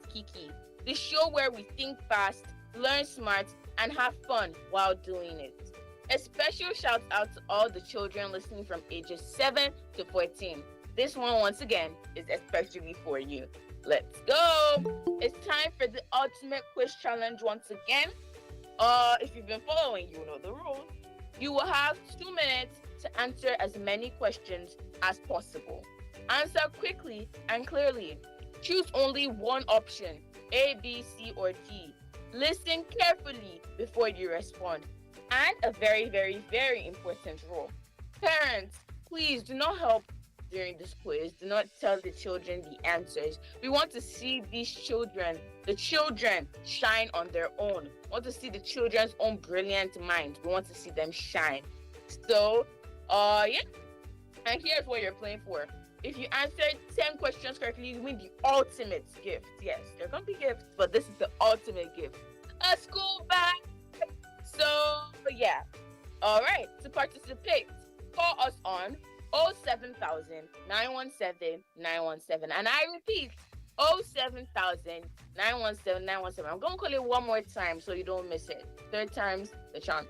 with Kiki, the show where we think fast, learn smart, and have fun while doing it. A special shout out to all the children listening from ages 7 to 14. This one, once again, is especially for you. Let's go! It's time for the ultimate quiz challenge once again. If you've been following, you know the rules. You will have 2 minutes to answer as many questions as possible. Answer quickly and clearly. Choose only one option, A, B, C, or D. Listen carefully before you respond. And a very, very, very important rule. Parents, please do not help during this quiz. Do not tell the children the answers. We want to see these children, the children, shine on their own. We want to see the children's own brilliant minds. We want to see them shine. So, yeah. And here's what you're playing for. If you answered 10 questions correctly, you win the ultimate gift. Yes, there can be gifts, but this is the ultimate gift. A school bag. So, yeah. All right. To participate, call us on 07000 917 917. And I repeat, 07000 917 917. I'm going to call it one more time so you don't miss it. Third time's the charm.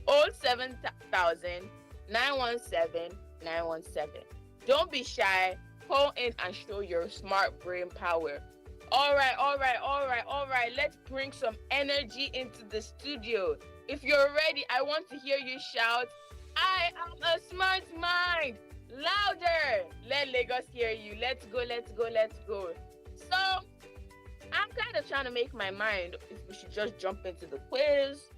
07000 917 917. Don't be shy. Call in and show your smart brain power. All right. Let's bring some energy into the studio. If you're ready, I want to hear you shout, I am a smart mind. Louder. Let Lagos hear you. Let's go. So, I'm kind of trying to make my mind if we should just jump into the quiz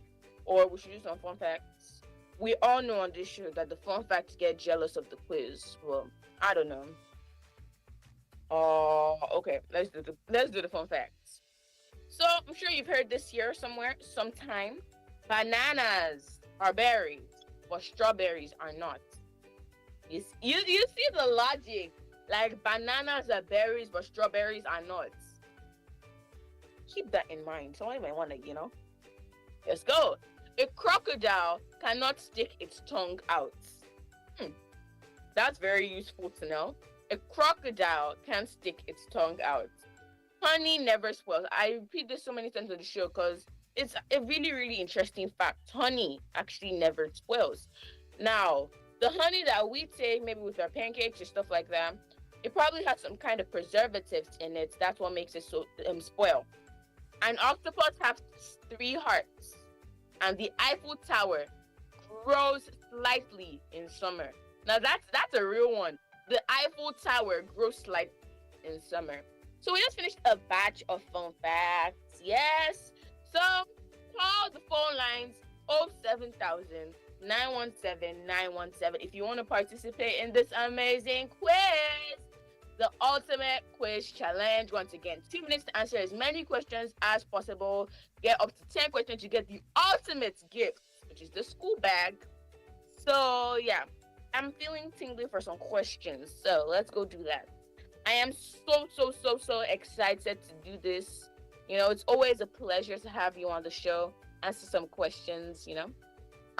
or we should do some fun facts. We all know on this show that the fun facts get jealous of the quiz. Well, I don't know. Okay, let's do the fun facts. So I'm sure you've heard this here somewhere, sometime. Bananas are berries, but strawberries are not. You see the logic? Like bananas are berries, but strawberries are not. Keep that in mind. Someone might want to, Let's go. A crocodile cannot stick its tongue out. That's very useful to know. A crocodile can't stick its tongue out. Honey never spoils. I repeat this so many times on the show because it's a really, really interesting fact. Honey actually never spoils. Now, the honey that we take, maybe with our pancakes or stuff like that, it probably has some kind of preservatives in it. That's what makes it so spoil. An octopus has 3 hearts, and the Eiffel Tower grows slightly in summer. Now, that's a real one. The Eiffel Tower grows slightly in summer. So we just finished a batch of fun facts. Yes. So call the phone lines 07000 917 917 if you want to participate in this amazing quiz. The ultimate quiz challenge. Once again, 2 minutes to answer as many questions as possible. Get up to 10 questions. You get the ultimate gift, which is the school bag. So yeah. I'm feeling tingly for some questions, so let's go do that. I am so excited to do this. It's always a pleasure to have you on the show, answer some questions,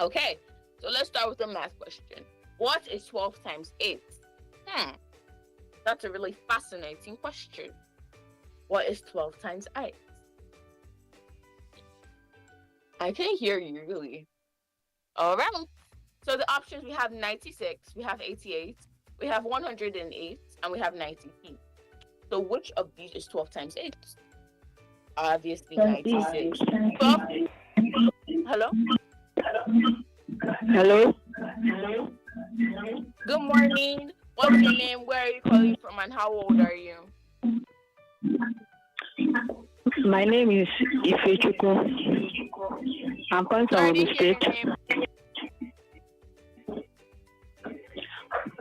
Okay, so let's start with the math question. What is 12 times 8? That's a really fascinating question. What is 12 times 8? I can't hear you, really. All right. So the options, we have 96, we have 88, we have 108, and we have 93. So which of these is 12 times 8? Obviously 96. 12. Hello? Hello? Good morning. What's your name? Where are you calling from? And how old are you? My name is Ifechukwu. I'm calling from the state.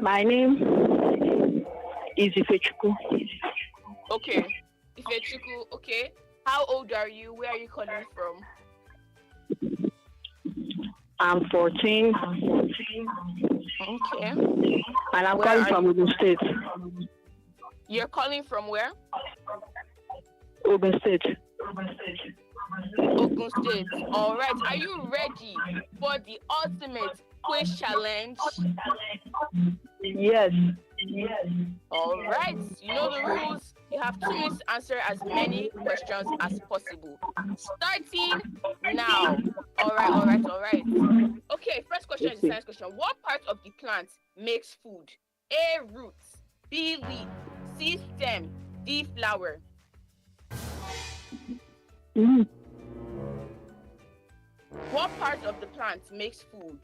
My name is Ifechukwu. Okay. Ifechukwu, okay. How old are you? Where are you calling from? I'm 14. Okay. And I'm calling from Ogun State. You're calling from where? Ogun State. Ogun State. All right. Are you ready for the ultimate quiz challenge? Yes. All right. You know the rules. You have 2 minutes to answer as many questions as possible. Starting now. All right, all right, all right. Okay, first question is a Okay. science question. What part of the plant makes food? A, roots. B, leaf. C, stem. D, flower. Leaf. What part of the plant makes food?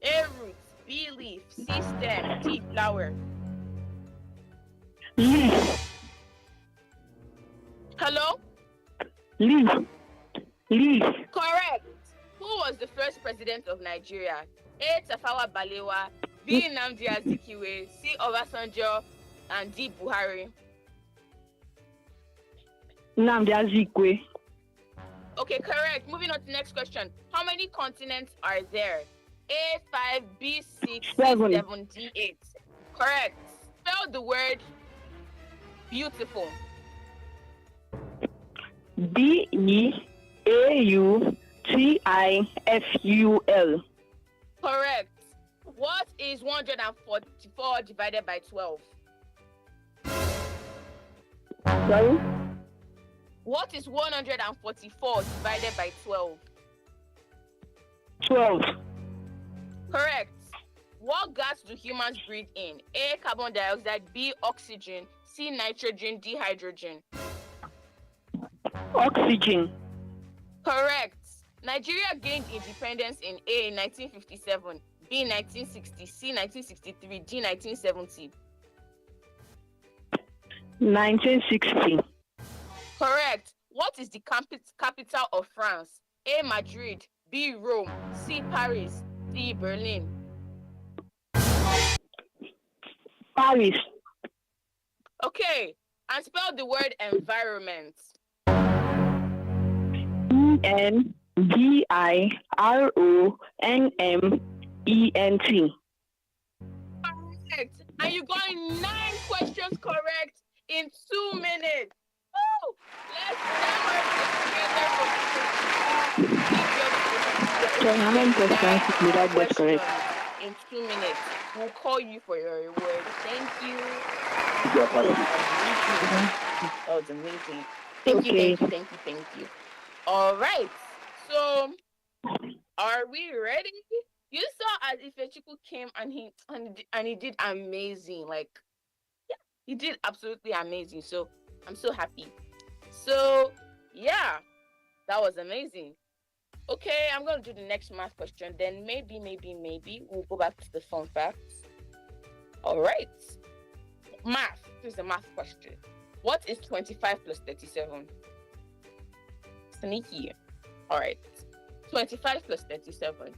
A, roots. B, leaf. C, stem. D, flower. Leaf. Hello? Leaf. Leaf. Correct. Who was the first president of Nigeria? A, Tafawa Balewa. B, Nnamdi Azikiwe. C, Obasanjo. And D, Buhari. Nnamdi Azikiwe. Okay, correct. Moving on to the next question. How many continents are there? A, 5, B, 6, C, 7. 7, D, 8. Correct. Spell the word beautiful. Beautiful. Correct. What is 144 divided by 12? Sorry? What is 144 divided by 12? 12. Correct. What gas do humans breathe in? A, carbon dioxide. B, oxygen. C, nitrogen. D, hydrogen. Oxygen. Correct. Nigeria gained independence in A, 1957, B, 1960, C, 1963, D, 1970. 1960. Correct. What is the capital of France? A, Madrid. B, Rome. C, Paris. D, Berlin. Paris. Okay. And spell the word environment. ENVIRONMENT. Correct. And you got 9 questions correct in 2 minutes. Woo! Let's never So how many questions did I get correct? In 2 minutes. We'll call you for your reward. Thank you. Oh, it's amazing. Thank you. All right. So, are we ready? You saw as Ifechukwu came and he did amazing. Like, yeah, he did absolutely amazing. So, I'm so happy. So, yeah, that was amazing. Okay, I'm going to do the next math question. Then maybe we'll go back to the fun facts. All right. Math. Here's the math question. What is 25 plus 37? Sneaky. All right. 25 plus 37.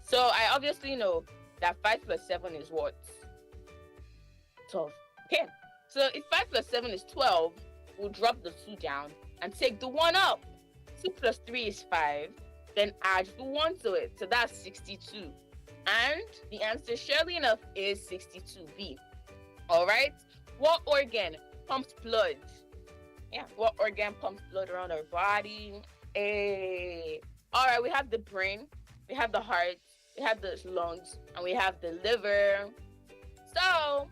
So I obviously know that 5 plus 7 is what? 12. Okay. So if 5 plus 7 is 12, we'll drop the 2 down and take the 1 up. 2 plus 3 is 5. Then add the 1 to it. So that's 62. And the answer, surely enough, is 62B. All right. What organ pumps blood? Yeah. What organ pumps blood around our body? All right. We have the brain. We have the heart. We have the lungs. And we have the liver. So,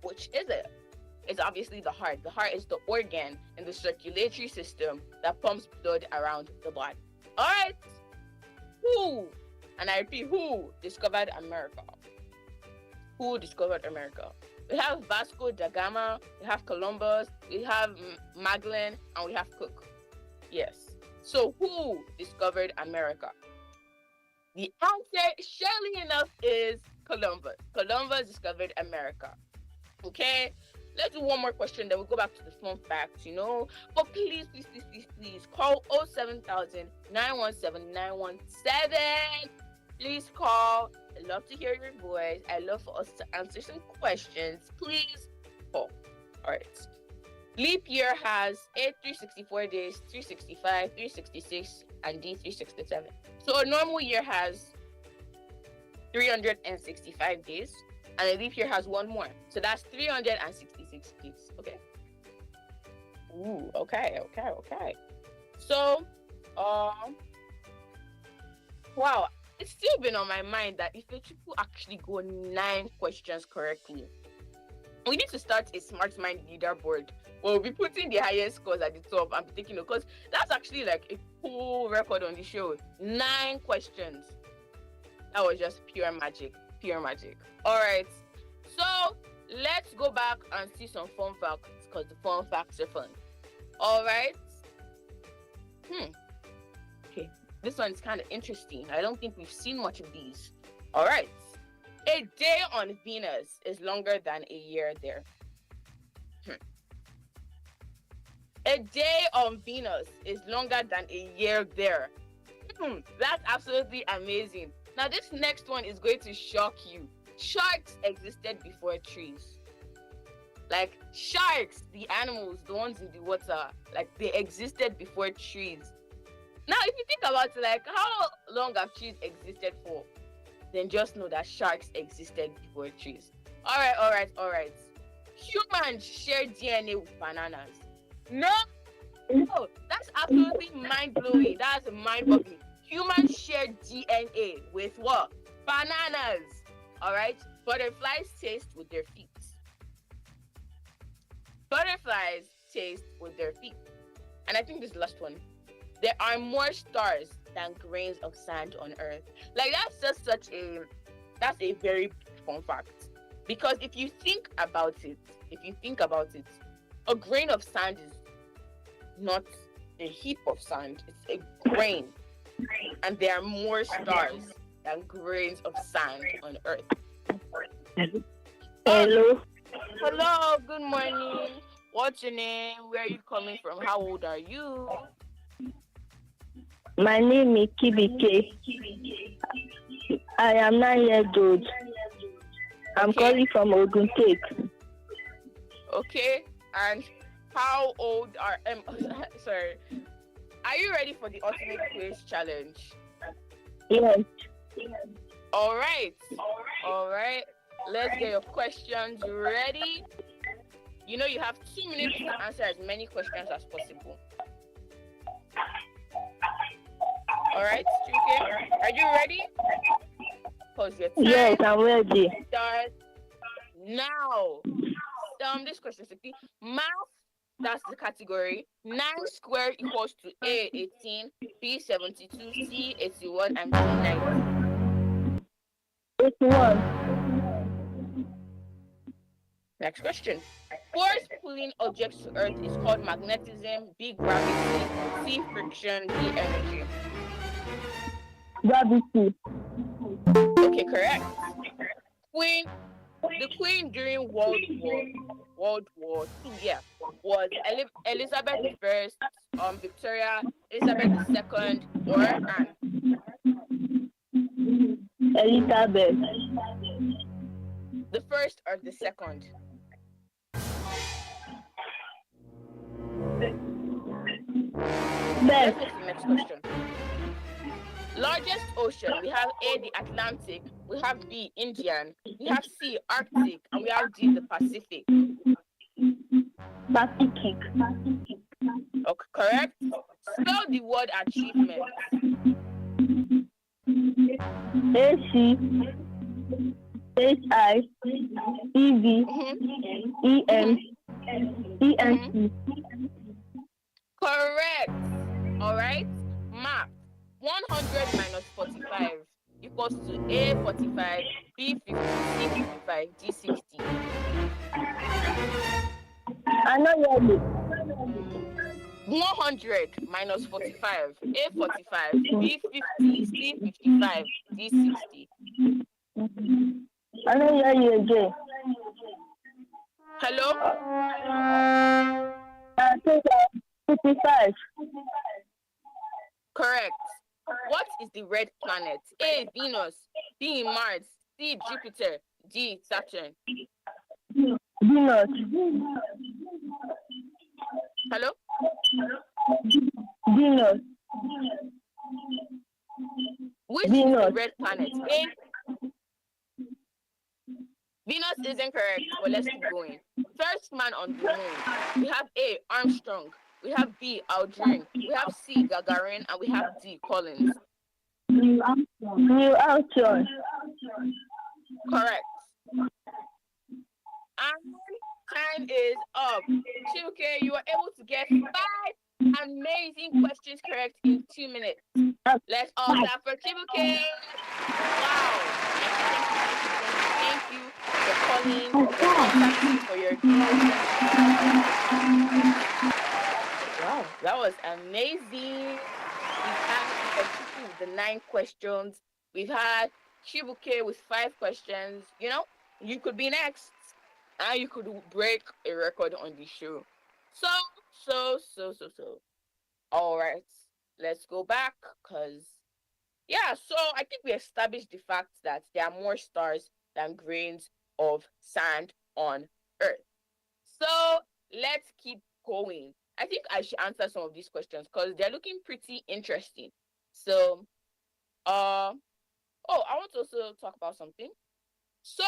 which is it? It's obviously the heart. The heart is the organ in the circulatory system that pumps blood around the body. All right. Who, and I repeat, who discovered America? Who discovered America? We have Vasco da Gama, we have Columbus, we have Magellan, and we have Cook. Yes. So who discovered America? The answer, surely enough, is Columbus. Columbus discovered America. Okay? Let's do one more question, then we'll go back to the fun facts, But please, call 07000 917 917. Please call. I love to hear your voice. I love for us to answer some questions. Please call. All right. Leap year has A, 364 days, 365, 366, and D, 367. So a normal year has 365 days. And a leap year has 1 more. So that's 366 days. Okay. Ooh, okay. So, wow. It's still been on my mind that if people actually go 9 questions correctly. We need to start a smart mind leaderboard. We'll be putting the highest scores at the top and be taking it because that's actually like a cool record on the show. 9 questions. That was just pure magic. Pure magic. All right. So let's go back and see some fun facts because the fun facts are fun. All right. Okay. This one's kind of interesting. I don't think we've seen much of these. All right. A day on Venus is longer than a year there. A day on Venus is longer than a year there. That's absolutely amazing. Now, this next one is going to shock you. Sharks existed before trees. Like, sharks, the animals, the ones in the water, like, they existed before trees. Now, if you think about it, like, how long have trees existed for? Then just know that sharks existed before trees. All right. Humans share DNA with bananas. No, that's absolutely mind-blowing. That's mind-boggling. Humans share DNA with what? Bananas. All right. Butterflies taste with their feet. Butterflies taste with their feet. And I think this last one. There are more stars than grains of sand on Earth. Like, that's a very fun fact. Because if you think about it, a grain of sand is not a heap of sand, it's a grain. And there are more stars than grains of sand on Earth. Hello. Hello, good morning. What's your name? Where are you coming from? How old are you? My name is Kiki. I am 9 years old. I'm calling from Ogun State. Okay, and how old are sorry? Are you ready for the ultimate quiz challenge? Yes. All right. Let's get your questions ready. You know you have 2 minutes to answer as many questions as possible. All right, okay. Are you ready? Pause your time. Yes, I'm ready. Start now. This question is math. That's the category. 9 squared equals to A 18, B 72, C 81, and D 90. 81. Next question. Force pulling objects to Earth is called magnetism, B gravity, C friction, D energy. Gravity. Okay, correct. The Queen during World War II, was Elizabeth I, Victoria, Elizabeth II, or Anne? Elizabeth. The first or the second? Let's move to the next question. Largest ocean, we have A, the Atlantic, we have B, Indian, we have C, Arctic, and we have D, the Pacific. Pacific. Okay, correct. Spell the word achievement. ACHIEVENT. Correct. All right. Math. 100 minus 45 equals to A 45, B 50, C 55, D 60. I know you. 100 minus 45, A 45, B 50, C 55, D 60. I know you again. Hello? I think 55. Correct. What is the red planet? A, Venus, B, Mars, C, Jupiter, D, Saturn. Venus. Hello? Venus. Which is the red planet? A. Venus isn't correct, but let's keep going. First man on the moon. We have A, Armstrong. We have B, Aldrin. We have C, Gagarin. And we have D, Collins. Neil Armstrong. Correct. And Time is up. Chibuke, you are able to get 5 amazing questions correct in 2 minutes. Let's all clap for Chibuke. Wow. Thank you, thank you, thank you, thank you, thank you for calling, for contacting, for your diligence. Wow, that was amazing. We've had Ikechukwu with the 9 questions. We've had Chibuke with 5 questions. You could be next. And you could break a record on the show. So, so. All right. Let's go back because, yeah, so I think we established the fact that there are more stars than grains of sand on Earth. So, let's keep going. I think I should answer some of these questions because they're looking pretty interesting. So, uh, I want to also talk about something. So,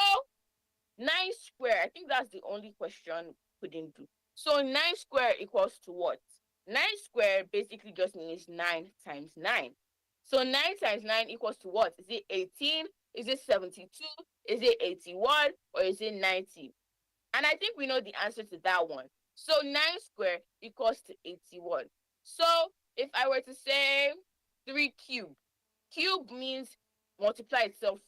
9 square, I think that's the only question we couldn't do. So 9 square equals to what? 9 square basically just means 9 times 9. So 9 times 9 equals to what? Is it 18? Is it 72? Is it 81? Or is it 90? And I think we know the answer to that one. So 9 square equals to 81. So if I were to say 3 cube, cube means multiply itself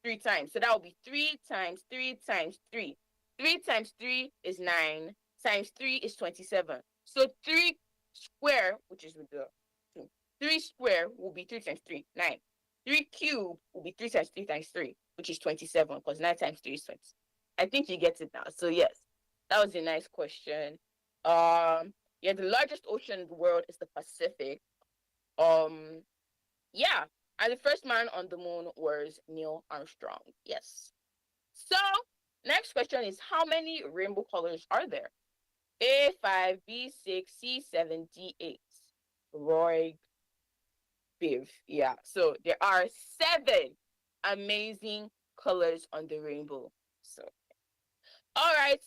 3 times. So that will be 3 times 3 times 3. 3 times 3 is 9. Times 3 is 27. So 3 square, which is with the 2. 3 square will be 3 times 3, 9. 3 cube will be 3 times 3 times 3, which is 27, because 9 times 3 is 20. I think you get it now. So yes, that was a nice question. Yeah, the largest ocean in the world is the Pacific. Um, yeah, and the first man on the moon was Neil Armstrong. Yes. So, next question is how many rainbow colors are there? A5, B6, C7, D8. Roy Biv. Yeah. So, there are 7 amazing colors on the rainbow. So, all right.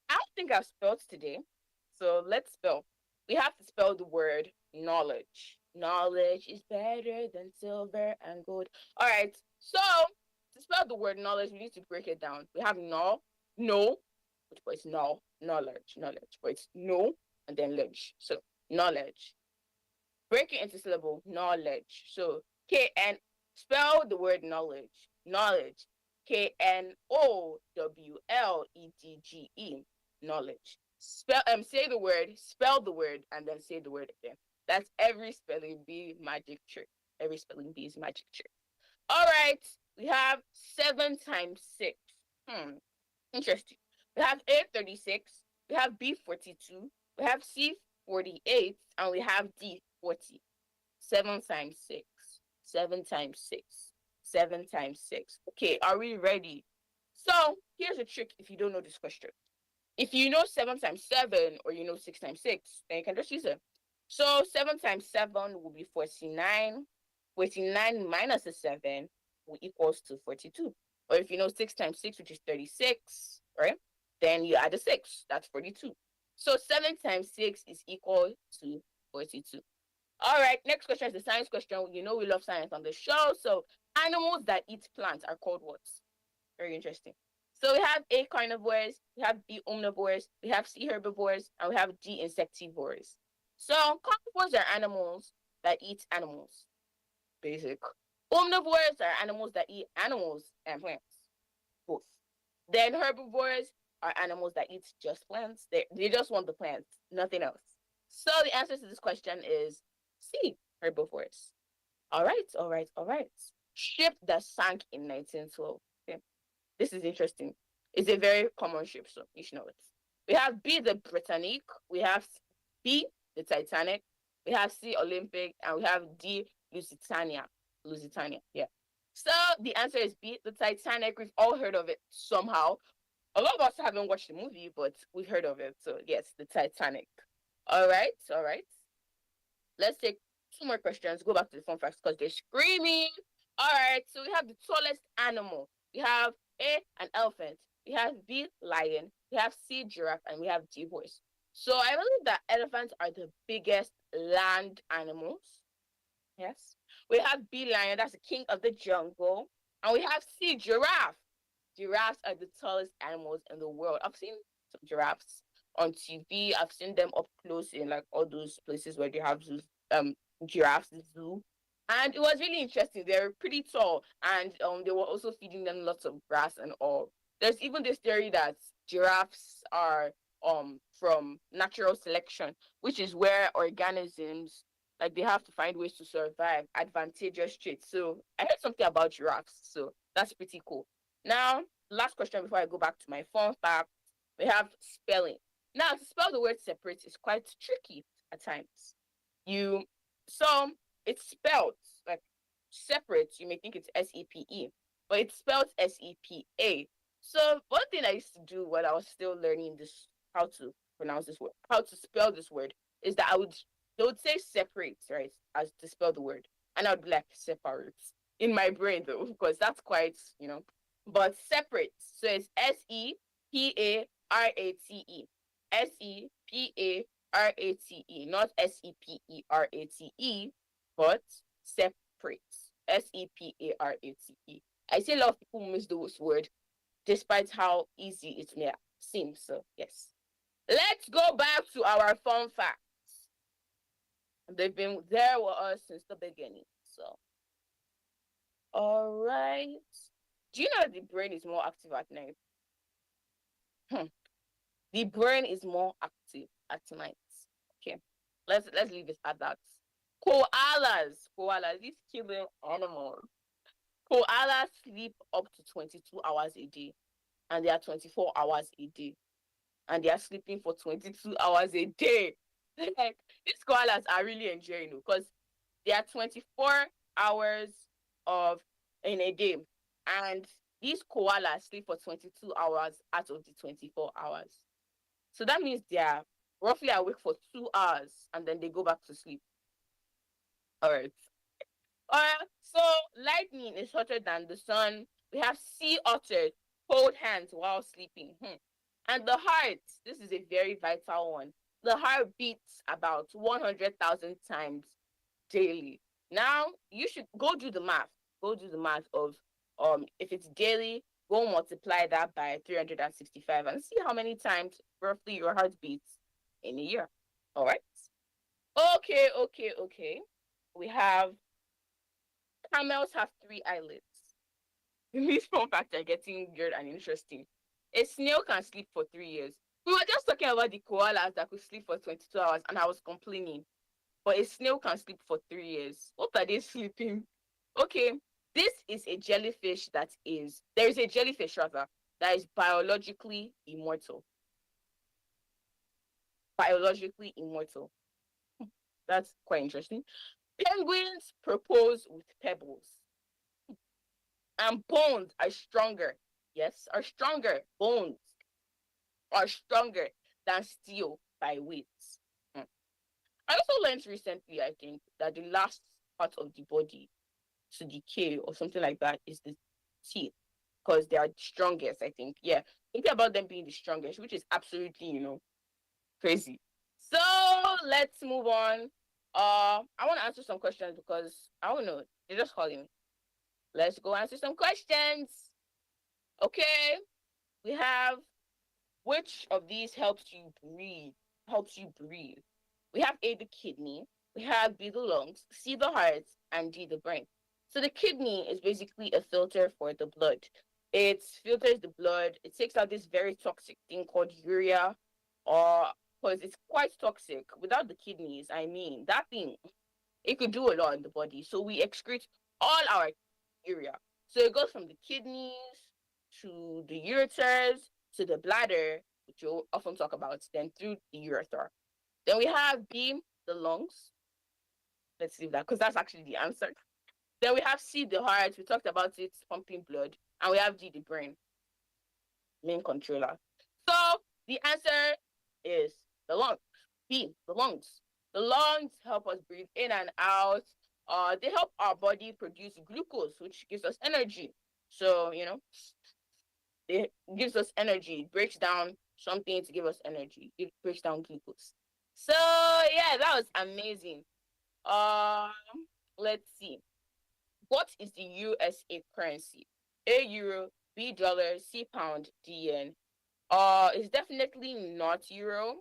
I don't think I've spelled today. So, let's spell. We have to spell the word knowledge. Knowledge is better than silver and gold. All right. So, to spell the word knowledge, we need to break it down. We have no, which was no, knowledge, but it's no, and then ledge. So, knowledge. Break it into syllable, knowledge. So, KN, spell the word knowledge. Knowledge. KNOWLEDGE. Knowledge. Spell the word, and then say the word again. That's every spelling bee magic trick. Every spelling bee is magic trick. All right, we have 7 times 6. Interesting. We have A36, we have B42, we have C48, and we have D40. 7 times 6. 7 times 6. 7 times 6. Okay, are we ready? So here's a trick if you don't know this question. If you know 7 times 7 or you know 6 times 6, then you can just use it. So 7 times 7 will be 49. 49 minus a 7 will equals to 42. Or if you know 6 times 6, which is 36, right? Then you add a 6. That's 42. So 7 times 6 is equal to 42. All right, next question is the science question. You know we love science on the show. So animals that eat plants are called what? Very interesting. So we have A carnivores, we have B omnivores, we have C herbivores, and we have D insectivores. So carnivores are animals that eat animals. Basic. Omnivores are animals that eat animals and plants. Both. Then herbivores are animals that eat just plants. They just want the plants, nothing else. So the answer to this question is C, herbivores. All right. Ship that sank in 1912. Okay. This is interesting. It's a very common ship, so you should know it. We have B, the Britannic. We have B, the Titanic. We have C, Olympic. And we have D, Lusitania. Lusitania, yeah. So the answer is B, the Titanic. We've all heard of it somehow. A lot of us haven't watched the movie, but we've heard of it. So yes, the Titanic. All right. Let's take 2 more questions. Go back to the fun facts because they're screaming. All right, so we have the tallest animal. We have A, an elephant. We have B, lion. We have C, giraffe, and we have D, horse. So I believe that elephants are the biggest land animals. Yes. We have B, lion. That's the king of the jungle. And we have C, giraffe. Giraffes are the tallest animals in the world. I've seen some giraffes on TV. I've seen them up close in like all those places where they have zoos, giraffes zoo. And it was really interesting. They were pretty tall, and they were also feeding them lots of grass and all. There's even this theory that giraffes are from natural selection, which is where organisms like they have to find ways to survive, advantageous traits. So I heard something about giraffes, so that's pretty cool. Now, last question before I go back to my fun fact, we have spelling. Now, to spell the word separate is quite tricky at times. You so it's spelled like separate. You may think it's SEPE, but it's spelled SEPA. So one thing I used to do when I was still learning this, how to pronounce this word, how to spell this word, is that they would say separate, right, as to spell the word, and I would be like separate in my brain though, because that's quite, but separate. So it's SEPARATE, SEPARATE, not SEPERATE, but separate, SEPARATE. I see a lot of people miss this word, despite how easy it may seem. So yes, let's go back to our fun facts. They've been there with us since the beginning. So, all right. Do you know that the brain is more active at night? The brain is more active at night. Okay, let's leave it at that. Koalas, these killing animals. Koalas sleep up to 22 hours a day, and they are 24 hours a day, and they are sleeping for 22 hours a day. Like, these koalas are really enjoying it because they are 24 hours of in a day, and these koalas sleep for 22 hours out of the 24 hours. So that means they are roughly awake for 2 hours and then they go back to sleep. All right. So lightning is hotter than the sun. We have sea otters hold hands while sleeping. And the heart, this is a very vital one. The heart beats about 100,000 times daily. Now, you should go do the math. Go do the math of if it's daily, go multiply that by 365 and see how many times roughly your heart beats in a year. All right. Okay. We have camels have three eyelids. These fun facts are getting weird and interesting. A snail can sleep for 3 years. We were just talking about the koalas that could sleep for 22 hours, and I was complaining. But a snail can sleep for 3 years. What are they sleeping? Okay, this is a jellyfish there is a jellyfish rather, that is biologically immortal. Biologically immortal. That's quite interesting. Penguins propose with pebbles. And bones are stronger. Yes, are stronger. Bones are stronger than steel by weight. I also learned recently, I think, that the last part of the body to decay or something like that is the teeth because they are the strongest, I think. Yeah. Thinking about them being the strongest, which is absolutely, crazy. So let's move on. I want to answer some questions because I don't know. They're just calling me. Let's go answer some questions. Okay. We have which of these helps you breathe? Helps you breathe. We have A, the kidney. We have B, the lungs, C, the heart, and D, the brain. So the kidney is basically a filter for the blood. It filters the blood. It takes out this very toxic thing called urea, or because it's quite toxic. Without the kidneys, I mean, that thing, it could do a lot in the body. So we excrete all our urea. So it goes from the kidneys to the ureters to the bladder, which we'll often talk about, then through the urethra. Then we have B, the lungs. Let's leave that because that's actually the answer. Then we have C, the heart. We talked about it, pumping blood. And we have D, the brain, main controller. So the answer is the lungs. B, the lungs. The lungs help us breathe in and out. They help our body produce glucose, which gives us energy. So, it gives us energy. It breaks down something to give us energy. It breaks down glucose. So yeah, that was amazing. Um, let's see. What is the USA currency? A euro, B dollar, C pound, D yen. It's definitely not euro,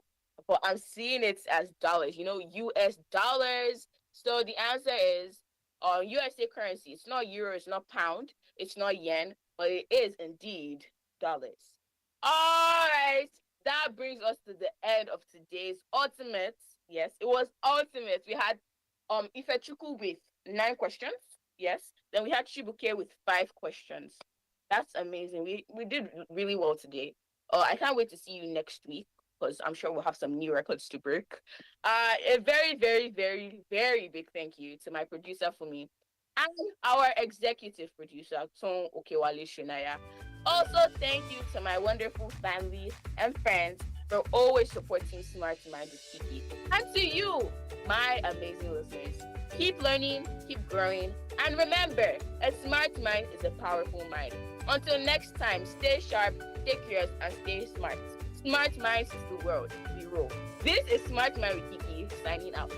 but I'm seeing it as dollars. US dollars. So the answer is USA currency. It's not euro, it's not pound, it's not yen, but it is indeed dollars. All right, that brings us to the end of today's ultimate. Yes, it was ultimate. We had Ifechuku with 9 questions. Yes, then we had Chibuke with 5 questions. That's amazing. We did really well today. I can't wait to see you next week because I'm sure we'll have some new records to break. A very, very, very, very big thank you to my producer for me and our executive producer, Tom Okewale Shunaya. Also, thank you to my wonderful family and friends for always supporting Smart Mind with Kiki. And to you, my amazing listeners, keep learning, keep growing, and remember, a smart mind is a powerful mind. Until next time, stay sharp, stay curious, and stay smart. Smart minds is the world. We roll. This is Smart Mind with Kiki signing out.